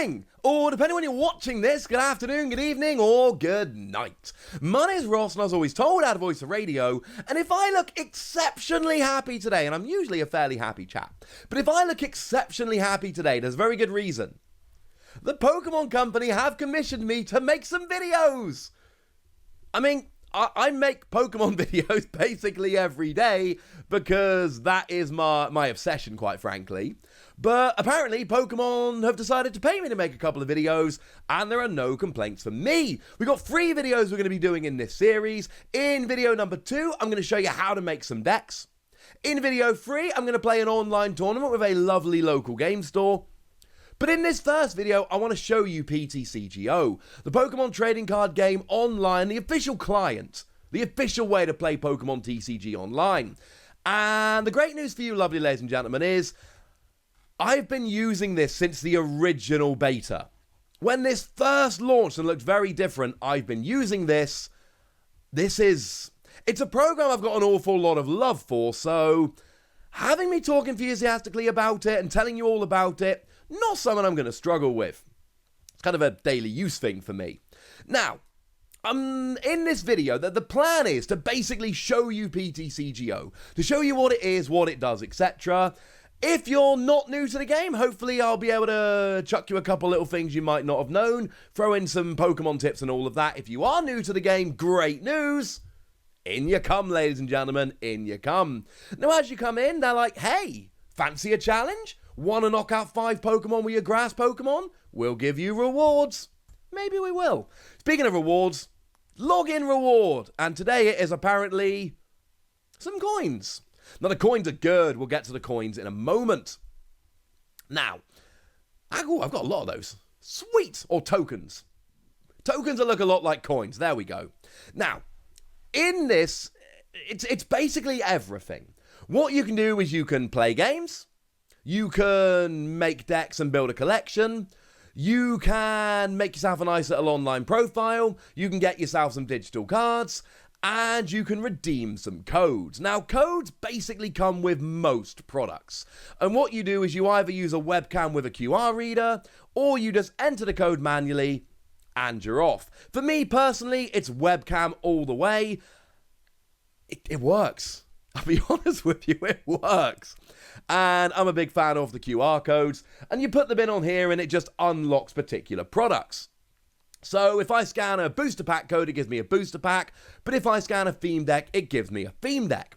morning, or depending when you're watching this, good afternoon, good evening, or good night. My name is Ross, and I was always told how to voice a radio, and if I look exceptionally happy today, and I'm usually a fairly happy chap, but if I look exceptionally happy today, there's a very good reason. The Pokemon Company have commissioned me to make some videos. I mean, I make Pokemon videos basically every day because that is my obsession, quite frankly. But apparently, Pokemon have decided to pay me to make a couple of videos, and there are no complaints from me. We've got 3 videos we're going to be doing in this series. In video number 2, I'm going to show you how to make some decks. In video 3, I'm going to play an online tournament with a lovely local game store. But in this first video, I want to show you PTCGO, the Pokemon trading card game online, the official client, the official way to play Pokemon TCG online. And the great news for you, lovely ladies and gentlemen, is I've been using this since the original beta. When this first launched and looked very different, I've been using this. It's a program I've got an awful lot of love for, so having me talk enthusiastically about it and telling you all about it, not something I'm going to struggle with. It's kind of a daily use thing for me. Now, in this video, the plan is to basically show you PTCGO, to show you what it is, what it does, etc. If you're not new to the game, hopefully I'll be able to chuck you a couple little things you might not have known, throw in some Pokemon tips and all of that. If you are new to the game, great news. In you come, ladies and gentlemen, in you come. Now, as you come in, they're like, hey, fancy a challenge? Want to knock out 5 Pokemon with your grass Pokemon? We'll give you rewards. Maybe we will. Speaking of rewards, login reward. And today it is apparently some coins. Now, the coins are good. We'll get to the coins in a moment. Now, I've got a lot of those. Sweet. Or tokens. Tokens that look a lot like coins. There we go. Now, in this, it's basically everything. What you can do is you can play games. You can make decks and build a collection. You can make yourself a nice little online profile. You can get yourself some digital cards. And you can redeem some codes. Now, codes basically come with most products. And what you do is you either use a webcam with a QR reader, or you just enter the code manually, and you're off. For me, personally, it's webcam all the way. It works. I'll be honest with you, it works. And I'm a big fan of the QR codes. And you put them in on here and it just unlocks particular products. So if I scan a booster pack code, it gives me a booster pack. But if I scan a theme deck, it gives me a theme deck.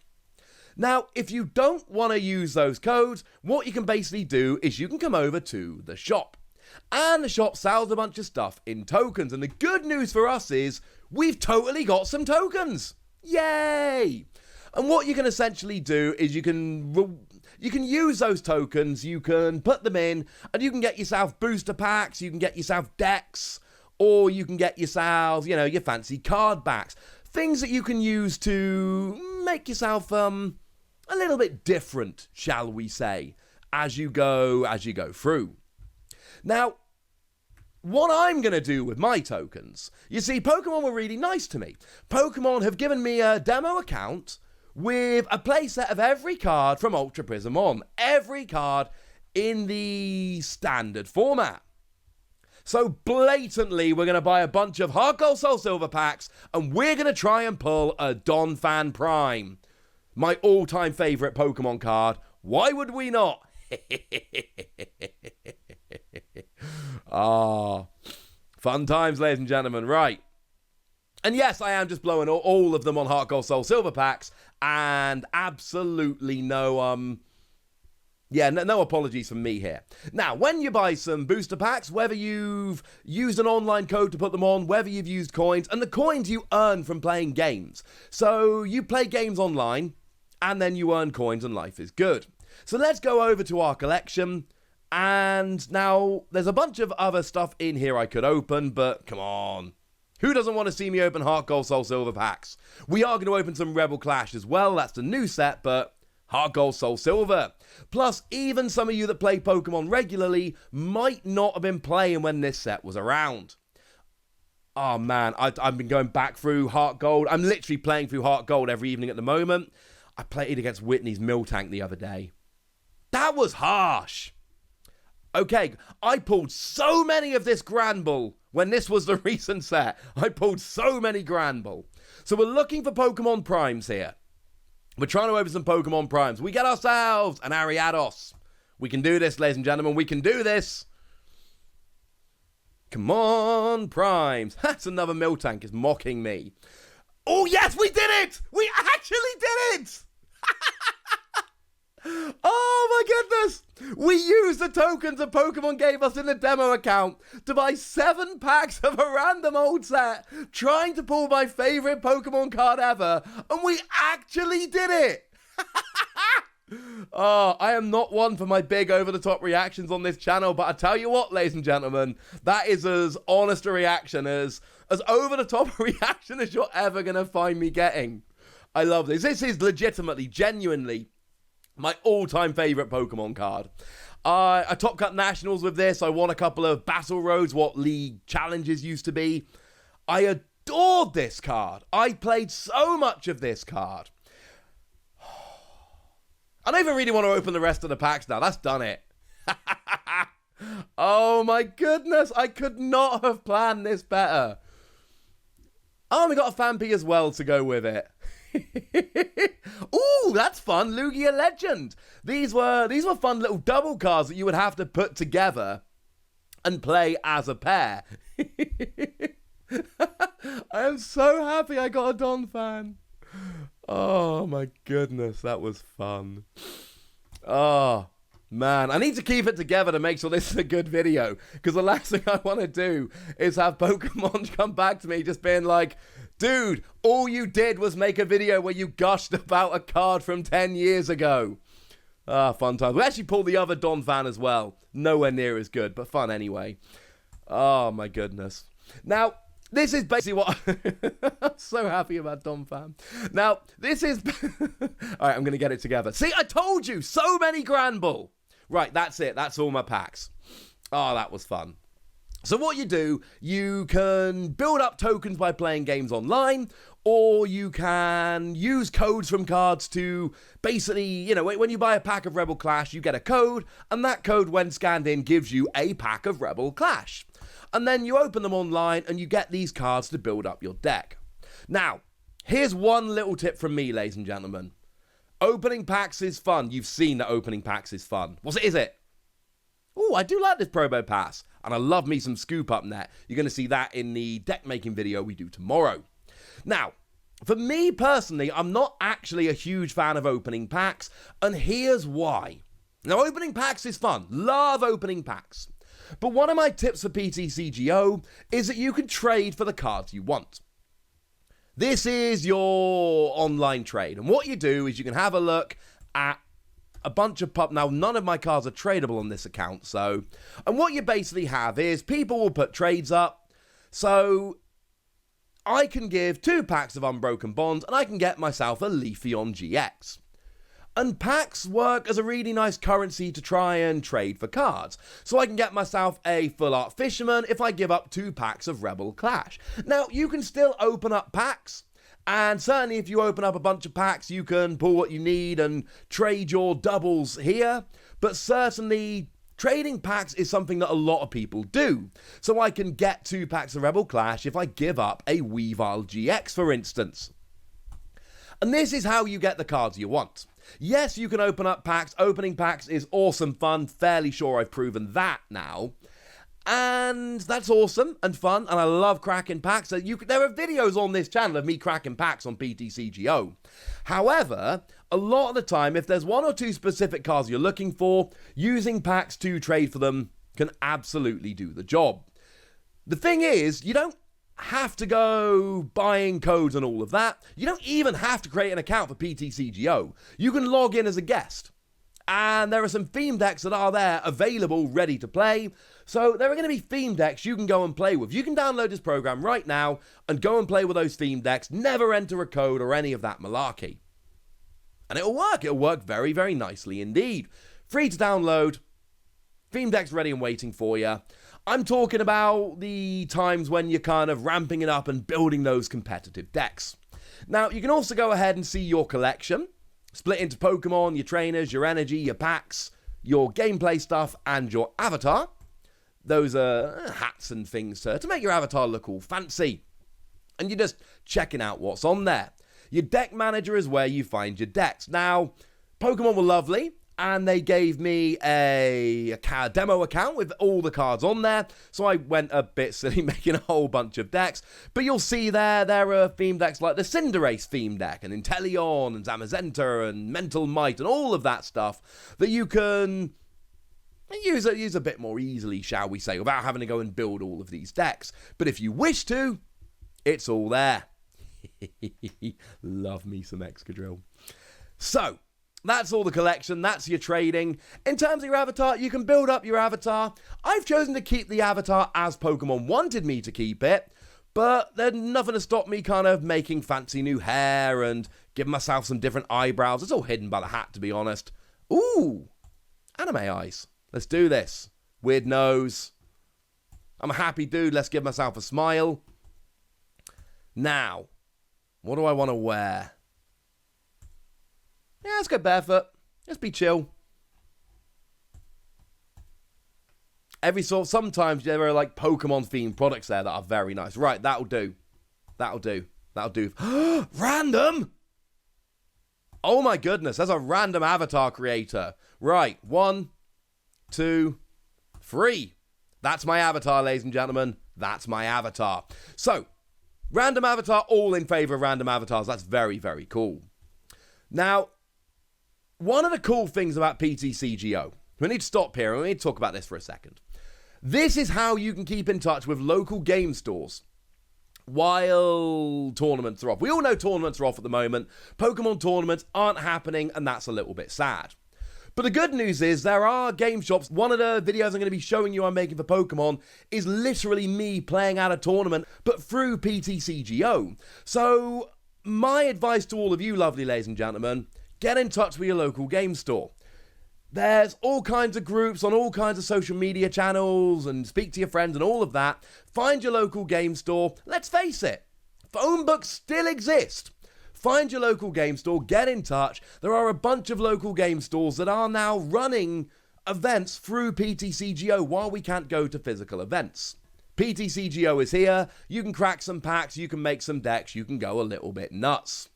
Now, if you don't want to use those codes, what you can basically do is you can come over to the shop. And the shop sells a bunch of stuff in tokens. And the good news for us is we've totally got some tokens. Yay! And what you can essentially do is you can use those tokens, you can put them in, and you can get yourself booster packs, you can get yourself decks, or you can get yourself, your fancy card backs. Things that you can use to make yourself a little bit different, shall we say, as you go through. Now, what I'm going to do with my tokens, you see, Pokemon were really nice to me. Pokemon have given me a demo account with a playset of every card from Ultra Prism on. Every card in the standard format. So blatantly, we're going to buy a bunch of Heart Gold Soul Silver packs, and we're going to try and pull a Donphan Prime. My all-time favourite Pokemon card. Why would we not? Fun times, ladies and gentlemen. Right. And yes, I am just blowing all of them on Heart Gold Soul Silver packs, and absolutely no apologies from me here. Now, when you buy some booster packs, whether you've used an online code to put them on, whether you've used coins, and the coins you earn from playing games. So you play games online, and then you earn coins, and life is good. So let's go over to our collection. And now, there's a bunch of other stuff in here I could open, but come on. Who doesn't want to see me open Heart Gold Soul Silver packs? We are going to open some Rebel Clash as well. That's the new set, but Heart Gold Soul Silver. Plus, even some of you that play Pokemon regularly might not have been playing when this set was around. Oh man, I've been going back through Heart Gold. I'm literally playing through Heart Gold every evening at the moment. I played against Whitney's Miltank the other day. That was harsh. Okay, I pulled so many of this Granbull when this was the recent set. I pulled so many Granbull. So we're looking for Pokemon Primes here. We're trying to open some Pokemon Primes. We get ourselves an Ariados. We can do this, ladies and gentlemen. We can do this. Come on, Primes. That's another Miltank is mocking me. Oh, yes, we did it! We actually did it! Oh, my goodness! We used the tokens that Pokemon gave us in the demo account to buy 7 packs of a random old set, trying to pull my favorite Pokemon card ever, and we actually did it! Oh, I am not one for my big over-the-top reactions on this channel, but I tell you what, ladies and gentlemen, that is as honest a reaction, as over-the-top a reaction as you're ever going to find me getting. I love this. This is legitimately, genuinely, my all-time favorite Pokemon card. I top cut nationals with this. I won a couple of Battle Roads, what League challenges used to be. I adored this card. I played so much of this card. I don't even really want to open the rest of the packs now. That's done it. Oh my goodness. I could not have planned this better. Oh, we got a Phanpy as well to go with it. Ooh, that's fun. Lugia Legend. These were fun little double cards that you would have to put together and play as a pair. I am so happy I got a Donphan. Oh my goodness, that was fun. Oh man, I need to keep it together to make sure this is a good video, because the last thing I want to do is have Pokemon come back to me just being like, dude, all you did was make a video where you gushed about a card from 10 years ago. Ah, fun times. We actually pulled the other Donphan as well. Nowhere near as good, but fun anyway. Oh my goodness. Now, this is basically what... I'm so happy about Donphan. Now, this is... Alright, I'm going to get it together. See, I told you! So many Granbull! Right, that's it. That's all my packs. Oh, that was fun. So what you do, you can build up tokens by playing games online, or you can use codes from cards to basically, you know, when you buy a pack of Rebel Clash, you get a code, and that code, when scanned in, gives you a pack of Rebel Clash. And then you open them online and you get these cards to build up your deck. Now, here's one little tip from me, ladies and gentlemen. Opening packs is fun. You've seen that opening packs is fun. Is it? Oh, I do like this Probo Pass. And I love me some Scoop Up Net. You're going to see that in the deck making video we do tomorrow. Now, for me personally, I'm not actually a huge fan of opening packs. And here's why. Now, opening packs is fun. Love opening packs. But one of my tips for PTCGO is that you can trade for the cards you want. This is your online trade. And what you do is you can have a look at a bunch of Now, none of my cards are tradable on this account. And what you basically have is people will put trades up. So I can give 2 packs of Unbroken Bonds and I can get myself a Leafeon GX. And packs work as a really nice currency to try and trade for cards. So I can get myself a Full Art Fisherman if I give up 2 packs of Rebel Clash. Now, you can still open up packs. And certainly if you open up a bunch of packs, you can pull what you need and trade your doubles here. But certainly, trading packs is something that a lot of people do. So I can get 2 packs of Rebel Clash if I give up a Weavile GX, for instance. And this is how you get the cards you want. Yes, you can open up packs. Opening packs is awesome fun. Fairly sure I've proven that now. And that's awesome and fun, and I love cracking packs. So there are videos on this channel of me cracking packs on PTCGO. However, a lot of the time, if there's 1 or 2 specific cards you're looking for, using packs to trade for them can absolutely do the job. The thing is, you don't have to go buying codes and all of that. You don't even have to create an account for PTCGO. You can log in as a guest. And there are some theme decks that are there available, ready to play. So there are going to be theme decks you can go and play with. You can download this program right now and go and play with those theme decks. Never enter a code or any of that malarkey. And it'll work. It'll work very, very nicely indeed. Free to download. Theme decks ready and waiting for you. I'm talking about the times when you're kind of ramping it up and building those competitive decks. Now, you can also go ahead and see your collection. Split into Pokemon, your trainers, your energy, your packs, your gameplay stuff and your avatar. Those are hats and things to make your avatar look all fancy. And you're just checking out what's on there. Your deck manager is where you find your decks. Now, Pokemon were lovely, and they gave me a demo account with all the cards on there. So I went a bit silly making a whole bunch of decks. But you'll see there are theme decks like the Cinderace theme deck, and Inteleon, and Zamazenta, and Mental Might, and all of that stuff that you can use a bit more easily, shall we say, without having to go and build all of these decks. But if you wish to, it's all there. Love me some Excadrill. So, that's all the collection, that's your trading. In terms of your avatar, you can build up your avatar. I've chosen to keep the avatar as Pokemon wanted me to keep it, but there's nothing to stop me kind of making fancy new hair and giving myself some different eyebrows. It's all hidden by the hat, to be honest. Ooh, anime eyes. Let's do this. Weird nose. I'm a happy dude. Let's give myself a smile. Now, what do I want to wear? Yeah, let's go barefoot. Let's be chill. Sometimes there are like Pokemon themed products there that are very nice. Right, that'll do. That'll do. Random! Oh my goodness, there's a random avatar creator. Right, 1, 2, 3. That's my avatar, ladies and gentlemen. That's my avatar. So, random avatar, all in favor of random avatars. That's very, very cool. Now, one of the cool things about PTCGO, we need to stop here and we need to talk about this for a second. This is how you can keep in touch with local game stores while tournaments are off. We all know tournaments are off at the moment. Pokemon tournaments aren't happening, and that's a little bit sad. But the good news is there are game shops. One of the videos I'm going to be showing you I'm making for Pokemon is literally me playing at a tournament, but through PTCGO. So my advice to all of you lovely ladies and gentlemen, get in touch with your local game store. There's all kinds of groups on all kinds of social media channels, and speak to your friends and all of that. Find your local game store. Let's face it, phone books still exist. Find your local game store, get in touch. There are a bunch of local game stores that are now running events through PTCGO while we can't go to physical events. PTCGO is here. You can crack some packs, you can make some decks, you can go a little bit nuts.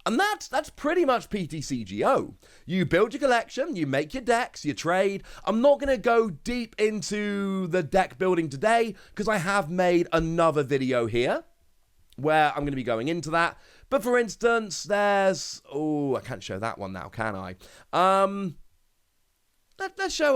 And that's pretty much PTCGO. You build your collection, you make your decks, you trade. I'm not going to go deep into the deck building today because I have made another video here where I'm going to be going into that. But for instance, there's... Oh, I can't show that one now, can I? Let's show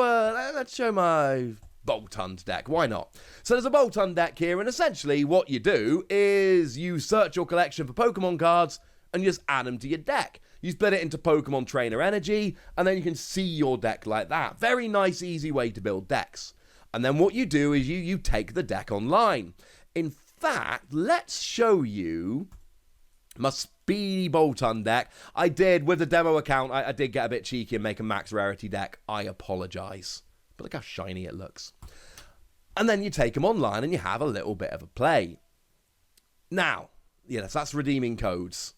my Boltund deck. Why not? So there's a Boltund deck here, and essentially what you do is you search your collection for Pokemon cards and you just add them to your deck. You split it into Pokemon Trainer Energy, and then you can see your deck like that. Very nice, easy way to build decks. And then what you do is you take the deck online. In fact, let's show you my speedy Boltund deck. I did, with the demo account, I did get a bit cheeky and make a max rarity deck. I apologise. But look how shiny it looks. And then you take them online and you have a little bit of a play. Now, yes, that's redeeming codes.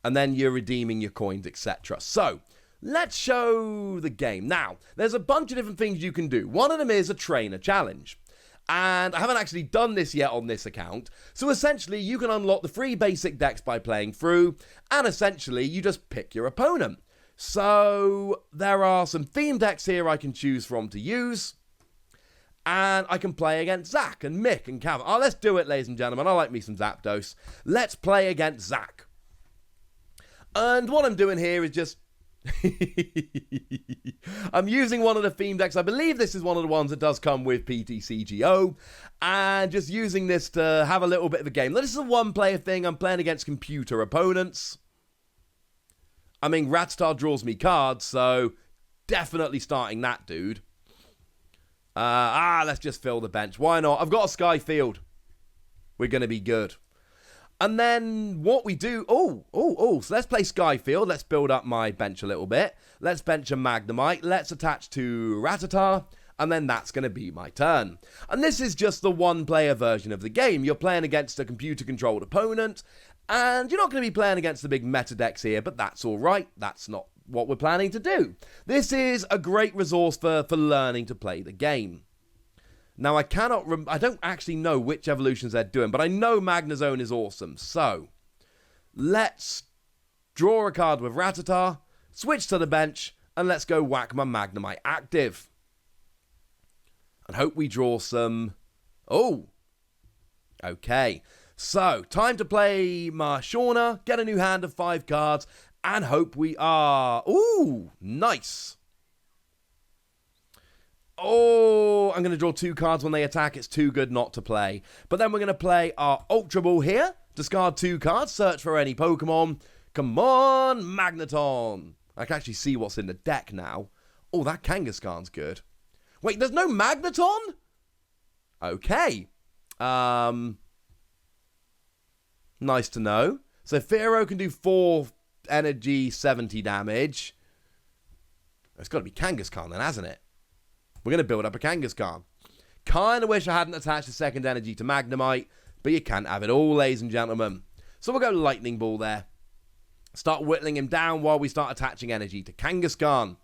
And then you're redeeming your coins, etc. So, let's show the game. Now, there's a bunch of different things you can do. One of them is a trainer challenge. And I haven't actually done this yet on this account. So essentially, you can unlock the free basic decks by playing through. And essentially, you just pick your opponent. So, there are some theme decks here I can choose from to use. And I can play against Zach and Mick and Cav. Oh, let's do it, ladies and gentlemen. I like me some Zapdos. Let's play against Zach. And what I'm doing here is just... I'm using one of the theme decks. I believe this is one of the ones that does come with PTCGO. And just using this to have a little bit of a game. Now, this is a one-player thing. I'm playing against computer opponents. I mean, Ratstar draws me cards, so definitely starting that dude. Let's just fill the bench. Why not? I've got a Sky Field. We're going to be good. And then what we do... So let's play Skyfield. Let's build up my bench a little bit. Let's bench a Magnemite. Let's attach to Rattata. And then that's going to be my turn. And this is just the one-player version of the game. You're playing against a computer-controlled opponent. And you're not going to be playing against the big meta decks here, but that's all right. That's not what we're planning to do. This is a great resource for learning to play the game. Now, I don't actually know which evolutions they're doing, but I know Magnezone is awesome. So, let's draw a card with Rattata, switch to the bench, and let's go whack my Magnemite active. And hope we draw some... Oh! Okay. So, time to play my Shauna, get a new hand of 5 cards, and hope we are... Ooh! Nice! Oh, I'm going to draw 2 cards when they attack. It's too good not to play. But then we're going to play our Ultra Ball here. Discard 2 cards. Search for any Pokemon. Come on, Magneton. I can actually see what's in the deck now. Oh, that Kangaskhan's good. Wait, there's no Magneton? Okay. Nice to know. So Fearow can do 4 energy, 70 damage. It's got to be Kangaskhan then, hasn't it? We're going to build up a Kangaskhan. Kind of wish I hadn't attached a second energy to Magnemite, but you can't have it all, ladies and gentlemen. So we'll go Lightning Ball there. Start whittling him down while we start attaching energy to Kangaskhan.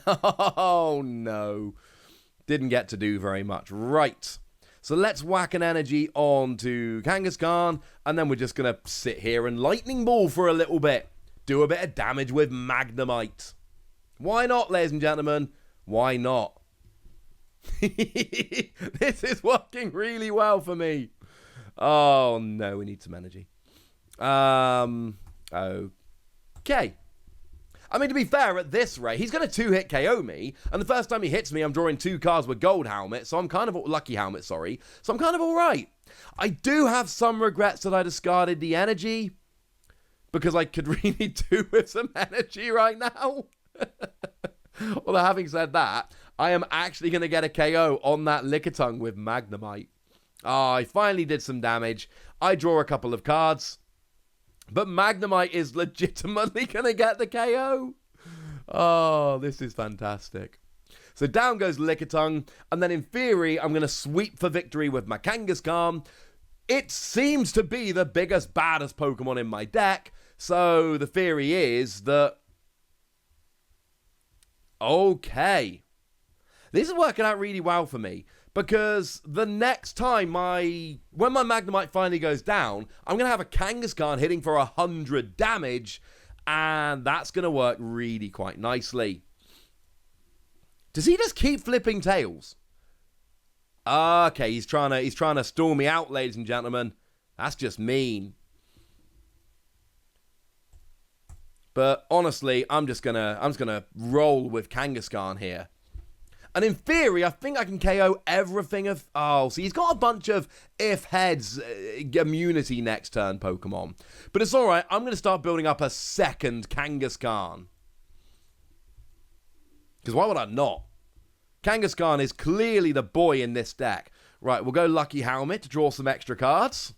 Oh, no. Didn't get to do very much. Right. So let's whack an energy onto Kangaskhan, and then we're just going to sit here and Lightning Ball for a little bit. Do a bit of damage with Magnemite. Why not, ladies and gentlemen? Why not? This is working really well for me. Oh, no, we need some energy. Okay. I mean, to be fair, at this rate, he's going to 2-hit KO me, and the first time he hits me, I'm drawing 2 cards with Gold Helmet, so I'm kind of... Lucky Helmet, sorry. So I'm kind of all right. I do have some regrets that I discarded the energy, because I could really do with some energy right now. Although, having said that, I am actually going to get a KO on that Lickitung with Magnemite. Oh, I finally did some damage. I draw a couple of cards. But Magnemite is legitimately going to get the KO. Oh, this is fantastic. So down goes Lickitung. And then in theory, I'm going to sweep for victory with my Kangaskhan. It seems to be the biggest, baddest Pokemon in my deck. So the theory is that... Okay. This is working out really well for me. Because the next time when my Magnemite finally goes down, I'm going to have a Kangaskhan hitting for 100 damage. And that's going to work really quite nicely. Does he just keep flipping tails? Okay, he's trying to stall me out, ladies and gentlemen. That's just mean. But honestly, I'm just gonna roll with Kangaskhan here. And in theory, I think I can KO everything of... Oh, see, he's got a bunch of if-heads immunity next turn Pokemon. But it's alright, I'm going to start building up a second Kangaskhan. Because why would I not? Kangaskhan is clearly the boy in this deck. Right, we'll go Lucky Helmet to draw some extra cards.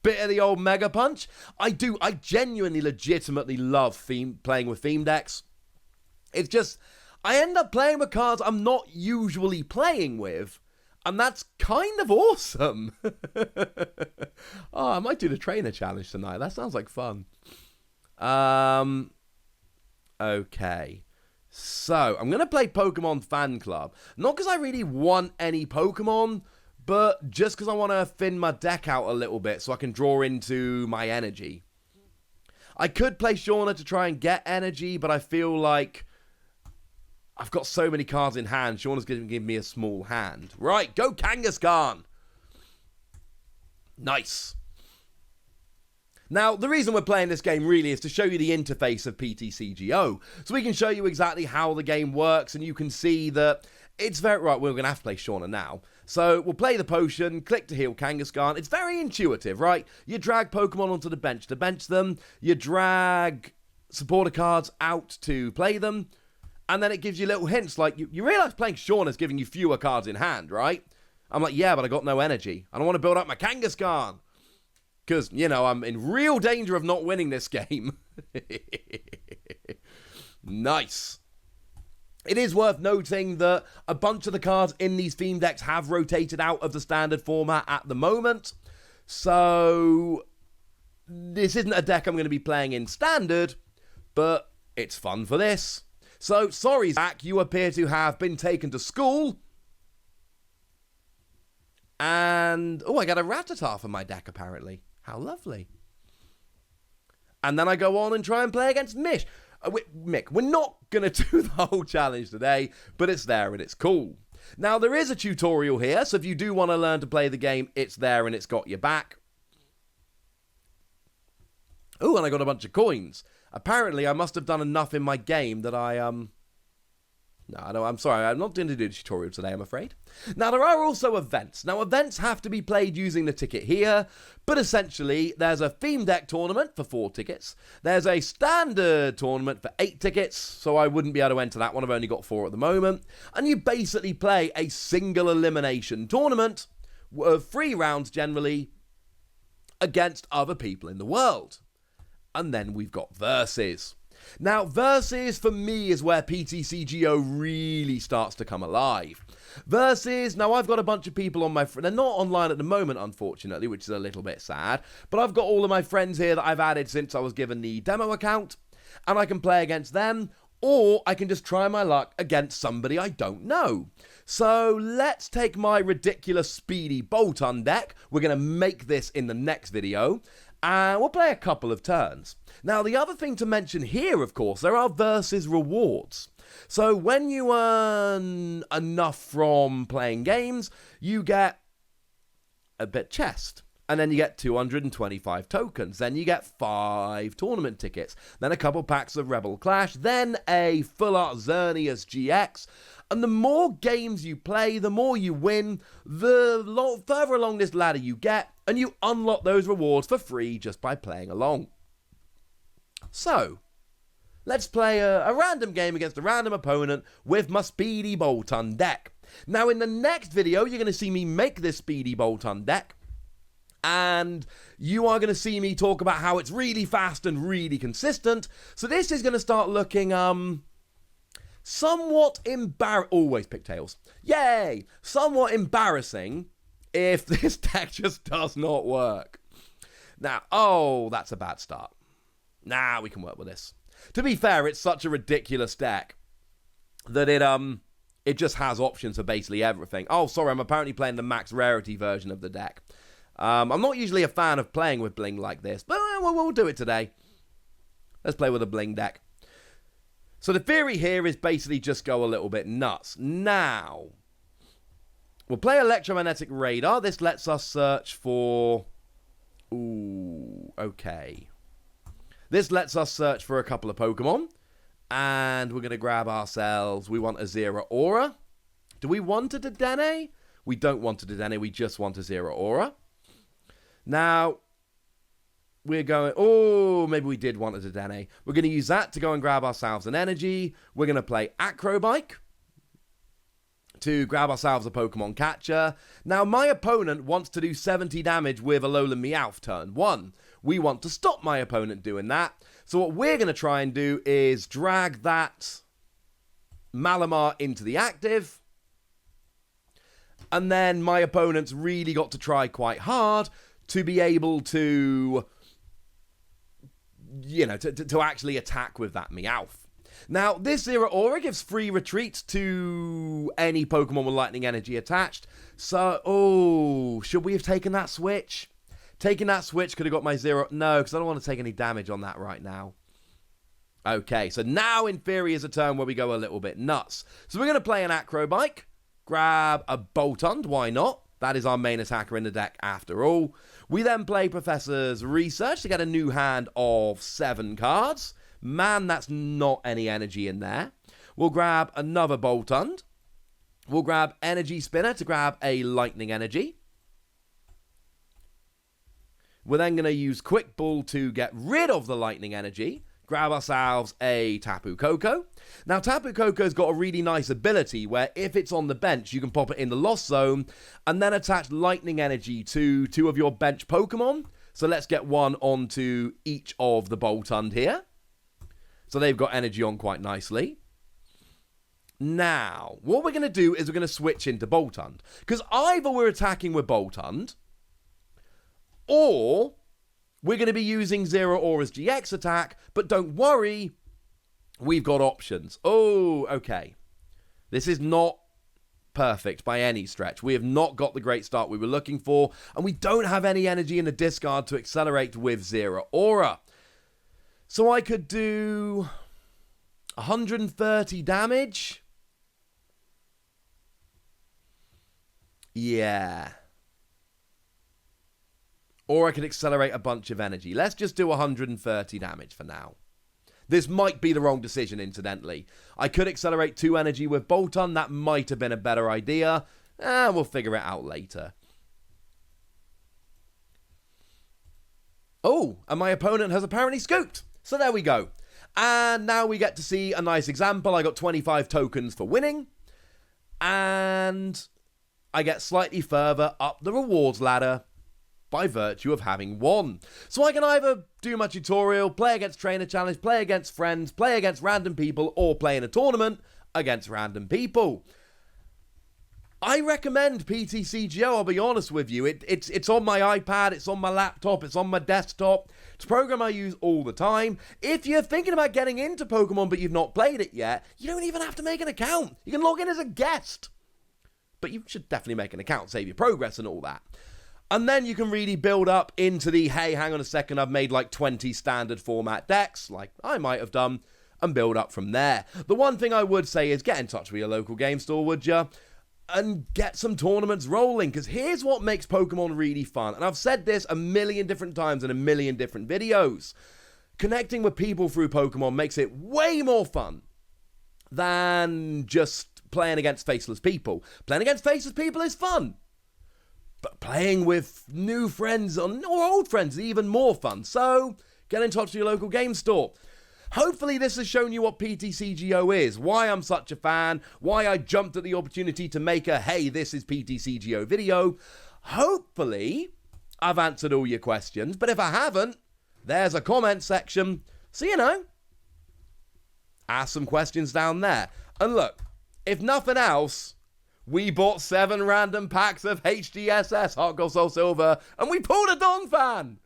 Bit of the old Mega Punch. I genuinely, legitimately love playing with theme decks. It's just... I end up playing with cards I'm not usually playing with, and that's kind of awesome. Oh, I might do the trainer challenge tonight. That sounds like fun. Okay. So, I'm going to play Pokemon Fan Club. Not because I really want any Pokemon, but just because I want to thin my deck out a little bit so I can draw into my energy. I could play Shauna to try and get energy, but I feel like... I've got so many cards in hand. Shauna's going to give me a small hand. Right, go Kangaskhan. Nice. Now, the reason we're playing this game really is to show you the interface of PTCGO. So we can show you exactly how the game works, and you can see that it's very... Right, we're going to have to play Shauna now. So we'll play the potion, click to heal Kangaskhan. It's very intuitive, right? You drag Pokemon onto the bench to bench them. You drag supporter cards out to play them. And then it gives you little hints, like, you realise playing Shauna is giving you fewer cards in hand, right? I'm like, yeah, but I got no energy. I don't want to build up my Kangaskhan. Because, you know, I'm in real danger of not winning this game. Nice. It is worth noting that a bunch of the cards in these theme decks have rotated out of the standard format at the moment. So... this isn't a deck I'm going to be playing in Standard, but it's fun for this. So, sorry, Zach, you appear to have been taken to school. And, oh, I got a Rattata for my deck, apparently. How lovely. And then I go on and try and play against Mick. Mick, we're not going to do the whole challenge today, but it's there and it's cool. Now, there is a tutorial here, so if you do want to learn to play the game, it's there and it's got your back. Oh, and I got a bunch of coins. Apparently, I must have done enough in my game that No, I'm sorry, I'm not going to do the tutorial today, I'm afraid. Now, there are also events. Now, events have to be played using the ticket here, but essentially, there's a theme deck tournament for 4 tickets. There's a standard tournament for 8 tickets, so I wouldn't be able to enter that one. I've only got 4 at the moment. And you basically play a single elimination tournament of 3 rounds generally against other people in the world. And then we've got versus. Now, Versus, for me, is where PTCGO really starts to come alive. Versus, now I've got a bunch of people on my... They're not online at the moment, unfortunately, which is a little bit sad. But I've got all of my friends here that I've added since I was given the demo account. And I can play against them, or I can just try my luck against somebody I don't know. So, let's take my ridiculous Speedy Bolton deck. We're going to make this in the next video. And we'll play a couple of turns. Now, the other thing to mention here, of course, there are versus rewards. So when you earn enough from playing games, you get a bit chest. And then you get 225 tokens. Then you get 5 tournament tickets. Then a couple packs of Rebel Clash. Then a full art Xerneas GX. And the more games you play, the more you win, the further along this ladder you get, and you unlock those rewards for free just by playing along. So, let's play a random game against a random opponent with my Speedy Bolton deck. Now, in the next video, you're going to see me make this Speedy Bolton deck, and you are going to see me talk about how it's really fast and really consistent. So this is going to start looking, somewhat always pick tails. Yay! Somewhat embarrassing if this deck just does not work. Now, oh, that's a bad start. Nah, we can work with this. To be fair, it's such a ridiculous deck that it just has options for basically everything. Oh, sorry, I'm apparently playing the max rarity version of the deck. I'm not usually a fan of playing with bling like this, but we'll do it today. Let's play with a bling deck. So the theory here is basically just go a little bit nuts. Now, we'll play Electromagnetic Radar. This lets us search for... Ooh, okay. This lets us search for a couple of Pokemon. And we're going to grab ourselves... We want a Zeraora. Do we want a Dedenne? We don't want a Dedenne. We just want a Zeraora. Now... We're going, oh, maybe we did want a Dedenne. We're going to use that to go and grab ourselves an energy. We're going to play Acrobike to grab ourselves a Pokemon Catcher. Now, my opponent wants to do 70 damage with Alolan Meowth turn 1. We want to stop my opponent doing that. So what we're going to try and do is drag that Malamar into the active. And then my opponent's really got to try quite hard to be able to... to actually attack with that Meowth. Now, this Zeraora gives free retreats to any Pokemon with Lightning Energy attached. So, oh, should we have taken that switch? Taking that switch could have got my Zero... No, because I don't want to take any damage on that right now. Okay, so now in theory is a turn where we go a little bit nuts. So we're going to play an Acrobike, grab a Boltund, why not? That is our main attacker in the deck after all. We then play Professor's Research to get a new hand of 7 cards. Man, that's not any energy in there. We'll grab another Boltund. We'll grab Energy Spinner to grab a Lightning Energy. We're then going to use Quick Ball to get rid of the Lightning Energy. Grab ourselves a Tapu Koko. Now, Tapu Koko's got a really nice ability where if it's on the bench, you can pop it in the Lost Zone and then attach Lightning Energy to 2 of your bench Pokemon. So let's get one onto each of the Boltund here. So they've got energy on quite nicely. Now, what we're going to do is we're going to switch into Boltund. Because either we're attacking with Boltund, or we're going to be using Zero Aura's GX attack, but don't worry, we've got options. Oh, okay. This is not perfect by any stretch. We have not got the great start we were looking for, and we don't have any energy in the discard to accelerate with Zero Aura. So I could do 130 damage. Yeah. Or I could accelerate a bunch of energy. Let's just do 130 damage for now. This might be the wrong decision, incidentally. I could accelerate 2 energy with Bolton. That might have been a better idea. We'll figure it out later. Oh, and my opponent has apparently scooped. So there we go. And now we get to see a nice example. I got 25 tokens for winning. And I get slightly further up the rewards ladder by virtue of having won. So I can either do my tutorial, play against Trainer Challenge, play against friends, play against random people, or play in a tournament against random people. I recommend PTCGO, I'll be honest with you. It's on my iPad, it's on my laptop, it's on my desktop. It's a program I use all the time. If you're thinking about getting into Pokemon but you've not played it yet, you don't even have to make an account. You can log in as a guest. But you should definitely make an account, save your progress and all that. And then you can really build up into the, hey, hang on a second, I've made like 20 standard format decks, like I might have done, and build up from there. The one thing I would say is get in touch with your local game store, would ya? And get some tournaments rolling, because here's what makes Pokemon really fun. And I've said this a million different times in a million different videos. Connecting with people through Pokemon makes it way more fun than just playing against faceless people. Playing against faceless people is fun. But playing with new friends or old friends is even more fun. So get in touch with your local game store. Hopefully this has shown you what PTCGO is, why I'm such a fan, why I jumped at the opportunity to make a hey, this is PTCGO video. Hopefully I've answered all your questions, but if I haven't, there's a comment section. So, you know, ask some questions down there. And look, if nothing else, we bought 7 random packs of HGSS, Heart Gold Soul Silver, and we pulled a Donphan!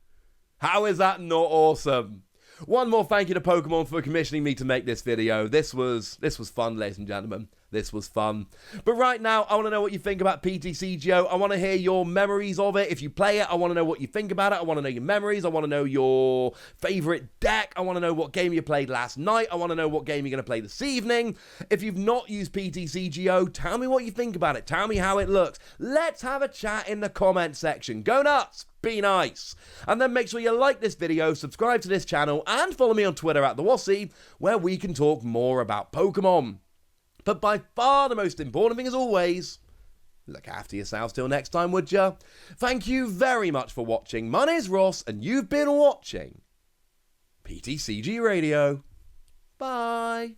How is that not awesome? One more thank you to Pokemon for commissioning me to make this video. This was fun, ladies and gentlemen. This was fun. But right now, I want to know what you think about PTCGO. I want to hear your memories of it. If you play it, I want to know what you think about it. I want to know your memories. I want to know your favorite deck. I want to know what game you played last night. I want to know what game you're going to play this evening. If you've not used PTCGO, tell me what you think about it. Tell me how it looks. Let's have a chat in the comment section. Go nuts. Be nice. And then make sure you like this video, subscribe to this channel, and follow me on Twitter @TheWassy, where we can talk more about Pokemon. But by far the most important thing, as always, look after yourselves till next time, would ya? Thank you very much for watching. My name's Ross, and you've been watching PTCG Radio. Bye.